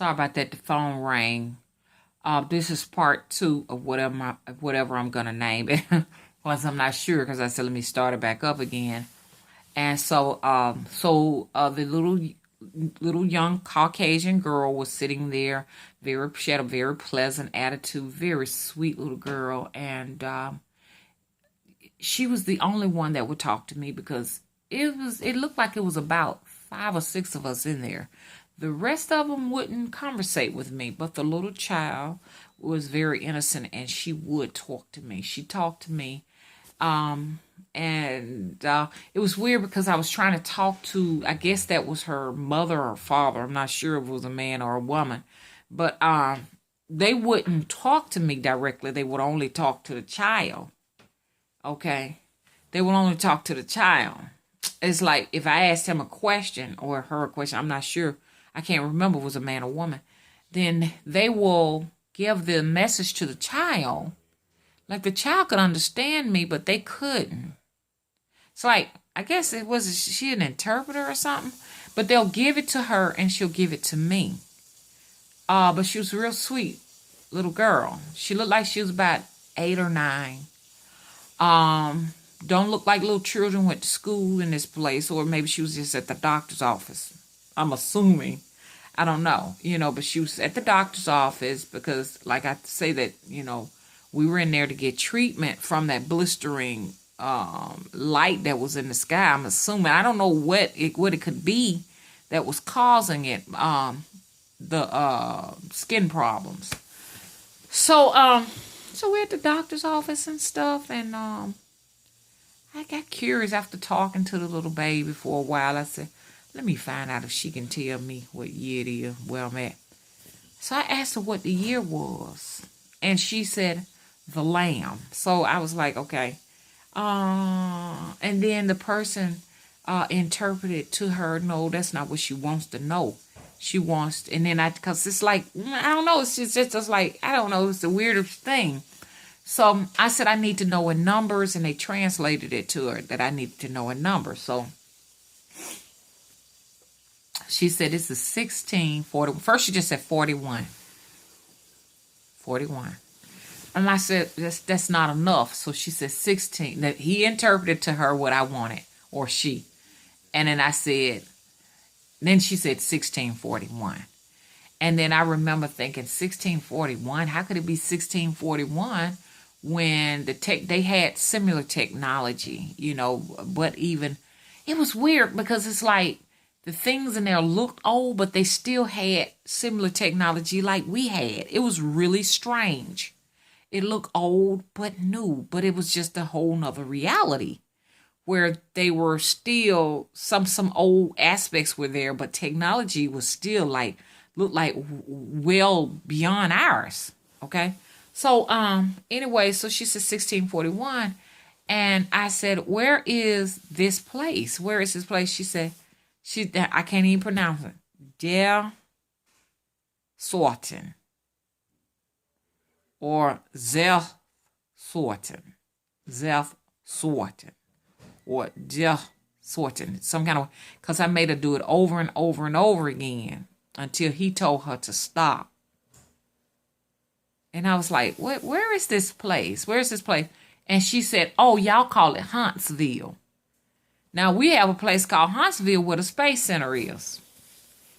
Sorry about that. The phone rang. This is part two of whatever I'm gonna name it. Once I'm not sure, because I said let me start it back up again. And the little young Caucasian girl was sitting there. She had a very pleasant attitude, very sweet little girl, and she was the only one that would talk to me because it looked like it was about 5 or 6 of us in there. The rest of them wouldn't conversate with me, but the little child was very innocent and she would talk to me. She talked to me. And it was weird because I was trying to talk to, I guess that was her mother or father. I'm not sure if it was a man or a woman, but they wouldn't talk to me directly. They would only talk to the child. Okay. They would only talk to the child. It's like if I asked him a question or her a question, I'm not sure. I can't remember if it was a man or woman. Then they will give the message to the child. Like the child could understand me, but they couldn't. It's like, I guess it was, she an interpreter or something? But they'll give it to her and she'll give it to me. But she was a real sweet little girl. She looked like she was about 8 or 9. Don't look like little children went to school in this place, or maybe she was just at the doctor's office. I'm assuming. I don't know, but she was at the doctor's office because, like I say that, we were in there to get treatment from that blistering light that was in the sky. I'm assuming. I don't know what it could be that was causing it, the skin problems. So we're at the doctor's office and stuff, and I got curious after talking to the little baby for a while. I said, let me find out if she can tell me what year it is where I'm at. So I asked her what the year was, and she said, the Lamb. So I was like, okay. And then the person interpreted to her, no, that's not what she wants to know. She wants, and then because it's like, I don't know, it's just like, I don't know, it's the weirdest thing. So I said, I need to know in numbers, and they translated it to her that I needed to know in numbers. So she said, this is 1640. First, she just said 41. 41. And I said, that's not enough. So she said 16. That he interpreted to her what I wanted, or she. And then then she said 1641. And then I remember thinking 1641, how could it be 1641 when they had similar technology, but even, it was weird because it's like the things in there looked old, but they still had similar technology like we had. It was really strange. It looked old, but new, but it was just a whole nother reality where they were still, some old aspects were there, but technology was still looked like well beyond ours. Okay. So, anyway, so she said 1641. And I said, where is this place? Where is this place? She said, I can't even pronounce it. Der Sorten. Or Zelf Sorten. Zelf Sorten. Or Der Sorten. Some kind of, because I made her do it over and over and over again until he told her to stop. And I was like, where is this place? Where is this place? And she said, oh, y'all call it Huntsville. Now, we have a place called Huntsville where the Space Center is.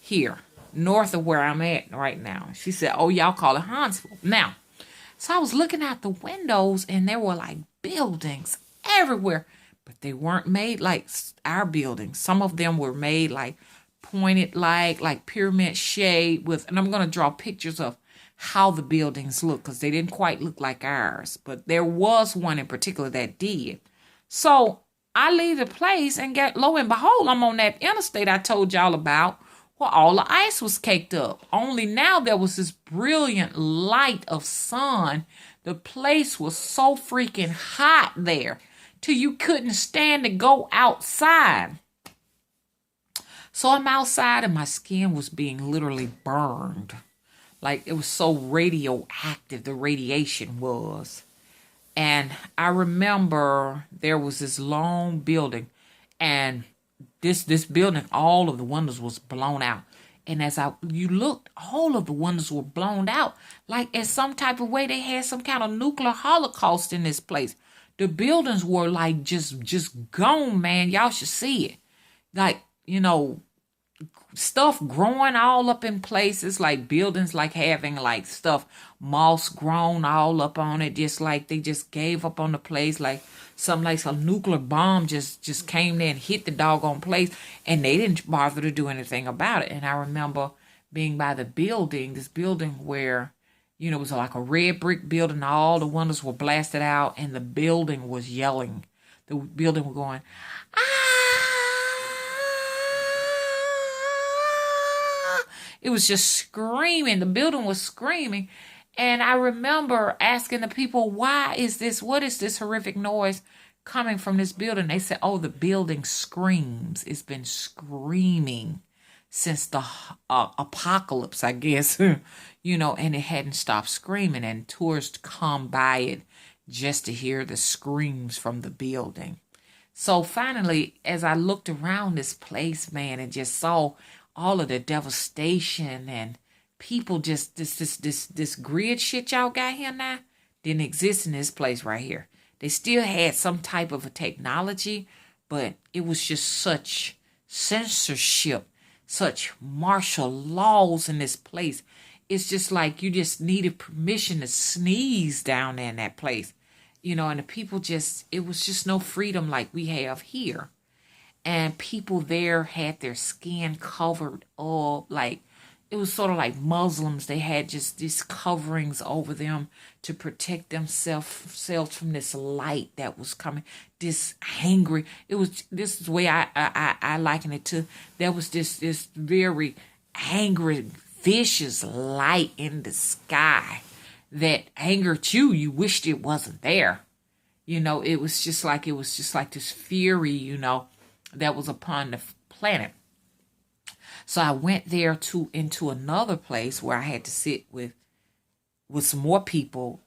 Here, north of where I'm at right now. She said, oh, y'all call it Huntsville. Now, so I was looking out the windows, and there were like buildings everywhere. But they weren't made like our buildings. Some of them were made like pointed like pyramid shape with, and I'm going to draw pictures of how the buildings look because they didn't quite look like ours. But there was one in particular that did. So I leave the place and lo and behold, I'm on that interstate I told y'all about where all the ice was caked up. Only now there was this brilliant light of sun. The place was so freaking hot there till you couldn't stand to go outside. So I'm outside and my skin was being literally burned. Like it was so radioactive, the radiation was. And I remember there was this long building, and this building, all of the windows was blown out. And as you looked, all of the windows were blown out. Like in some type of way, they had some kind of nuclear holocaust in this place. The buildings were like just gone, man. Y'all should see it. Like, stuff growing all up in places, like buildings like having like stuff moss grown all up on it, just like they just gave up on the place, like something like a nuclear bomb just came there and hit the doggone place, and they didn't bother to do anything about it. And I remember being by the building, this building where it was like a red brick building, all the windows were blasted out, and the building was yelling. The building was going, it was just screaming. The building was screaming. And I remember asking the people, what is this horrific noise coming from this building? They said, oh, the building screams. It's been screaming since the apocalypse, I guess, and it hadn't stopped screaming. And tourists come by it just to hear the screams from the building. So finally, as I looked around this place, man, and just saw all of the devastation and people, just this grid shit y'all got here now didn't exist in this place right here. They still had some type of a technology, but it was just such censorship, such martial laws in this place. It's just like you just needed permission to sneeze down there in that place, and the people it was just no freedom like we have here. And people there had their skin covered up, like it was sort of like Muslims. They had just these coverings over them to protect themselves from this light that was coming. This angry. This is the way I liken it to. There was this very angry, vicious light in the sky that angered you. You wished it wasn't there. It was just like this fury, that was upon the planet. So I went there into another place where I had to sit with some more people,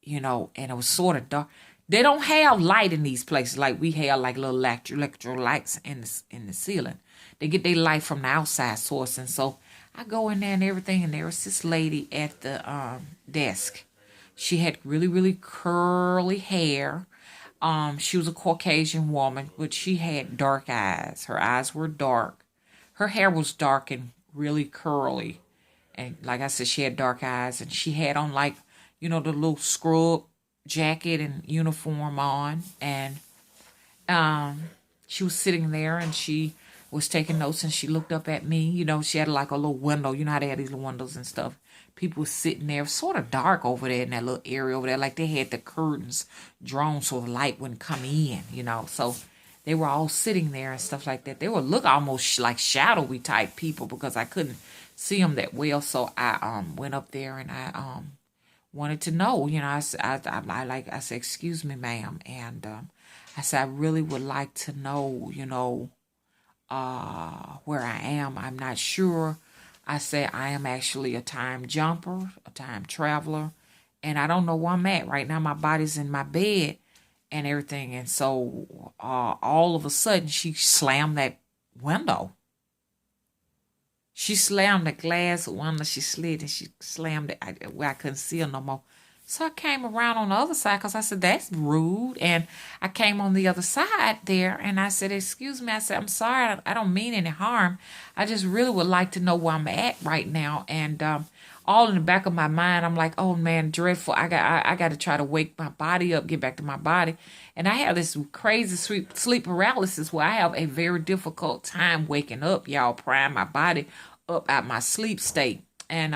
and it was sort of dark. They don't have light in these places like we have, like little electro lights in the ceiling. They get their light from the outside source. And so I go in there and everything, and there was this lady at the desk. She had really, really curly hair. She was a Caucasian woman, but she had dark eyes. Her eyes were dark. Her hair was dark and really curly. And like I said, she had dark eyes, and she had on like, the little scrub jacket and uniform on. And she was sitting there, and she was taking notes, and she looked up at me. She had like a little window. You know how they had these little windows and stuff. People were sitting there, sort of dark over there in that little area over there. Like they had the curtains drawn so the light wouldn't come in, So they were all sitting there and stuff like that. They would look almost like shadowy type people because I couldn't see them that well. So I went up there and I wanted to know, I said, excuse me, ma'am. And I said, I really would like to know, where I am. I'm not sure. I said, I am actually a time jumper, a time traveler, and I don't know where I'm at right now. My body's in my bed and everything. And so all of a sudden, she slammed that window. She slammed the glass window. She slid and she slammed it where I couldn't see her no more. So I came around on the other side because I said, that's rude. And I came on the other side there and I said, excuse me. I said, I'm sorry. I don't mean any harm. I just really would like to know where I'm at right now. And all in the back of my mind, I'm like, oh, man, dreadful. I got to try to wake my body up, get back to my body. And I have this crazy sleep paralysis where I have a very difficult time waking up, y'all, prying my body up out my sleep state. And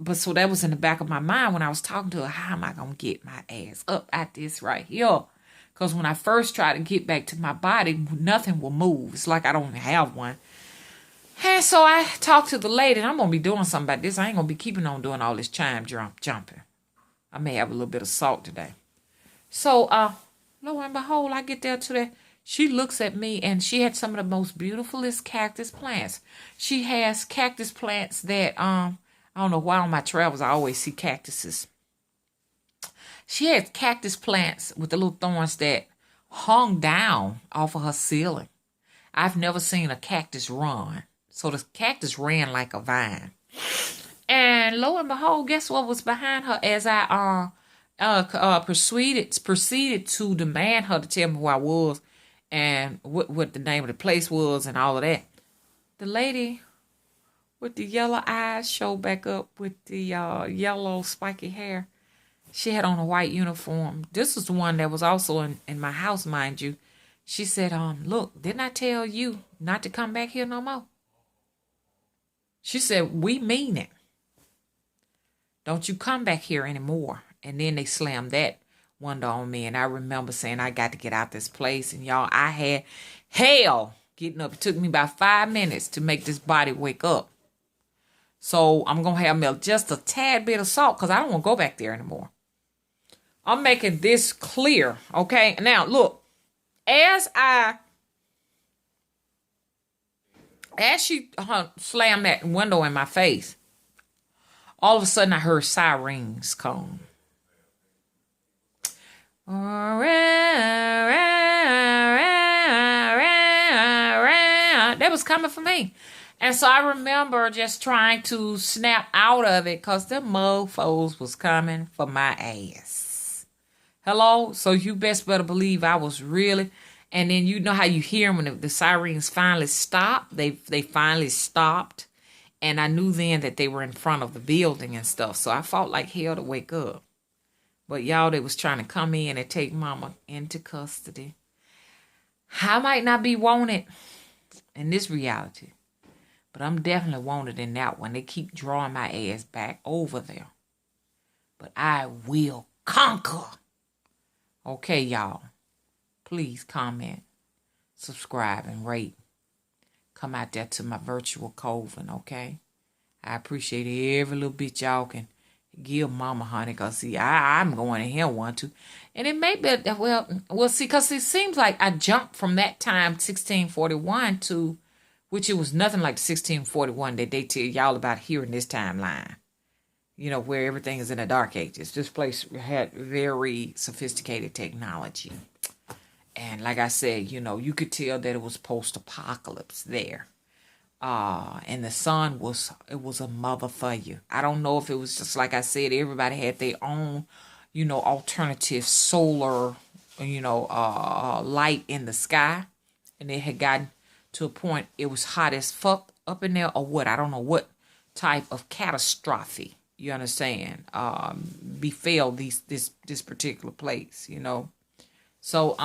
but so that was in the back of my mind when I was talking to her, how am I going to get my ass up at this right here? Because when I first tried to get back to my body, nothing will move. It's like I don't have one. And so I talked to the lady, and I'm going to be doing something about this. I ain't going to be keeping on doing all this time jumping. I may have a little bit of salt today. So, lo and behold, I get there to that. She looks at me, and she had some of the most beautifulest cactus plants. She has cactus plants that, I don't know why on my travels I always see cactuses. She had cactus plants with the little thorns that hung down off of her ceiling. I've never seen a cactus run. So the cactus ran like a vine. And lo and behold, guess what was behind her as I proceeded to demand her to tell me who I was and what the name of the place was and all of that. The lady with the yellow eyes showed back up with the yellow spiky hair. She had on a white uniform. This was the one that was also in my house, mind you. She said, look, didn't I tell you not to come back here no more? She said, we mean it. Don't you come back here anymore. And then they slammed that window on me. And I remember saying, I got to get out this place. And y'all, I had hell getting up. It took me about 5 minutes to make this body wake up. So I'm going to have milk, just a tad bit of salt, because I don't want to go back there anymore. I'm making this clear, okay? Now, look, as she slammed that window in my face, all of a sudden I heard sirens come. That was coming for me. And so I remember just trying to snap out of it because them mofos was coming for my ass. Hello? So you best better believe I was really... And then you know how you hear them when the sirens finally stop? They finally stopped. And I knew then that they were in front of the building and stuff. So I fought like hell to wake up. But y'all, they was trying to come in and take mama into custody. I might not be wanted in this reality. But I'm definitely wanted in that one. They keep drawing my ass back over there. But I will conquer. Okay, y'all. Please comment, subscribe, and rate. Come out there to my virtual coven, okay? I appreciate every little bit y'all can give mama, honey. Because, see, I'm going to hell one, too. And it may be, well, see, because it seems like I jumped from that time, 1641, to... which it was nothing like the 1641 that they tell y'all about here in this timeline. You know, where everything is in the dark ages. This place had very sophisticated technology. And like I said, you know, you could tell that it was post-apocalypse there. And the sun it was a mother for you. I don't know if it was just like I said, everybody had their own, you know, alternative solar, you know, light in the sky. And it had gotten to a point it was hot as fuck up in there or what. I don't know what type of catastrophe, you understand, befell this particular place, you know. So,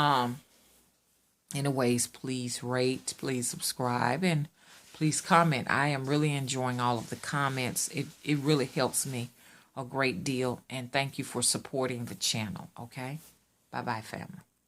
anyways, please rate, please subscribe, and please comment. I am really enjoying all of the comments. It really helps me a great deal. And thank you for supporting the channel, okay? Bye-bye, family.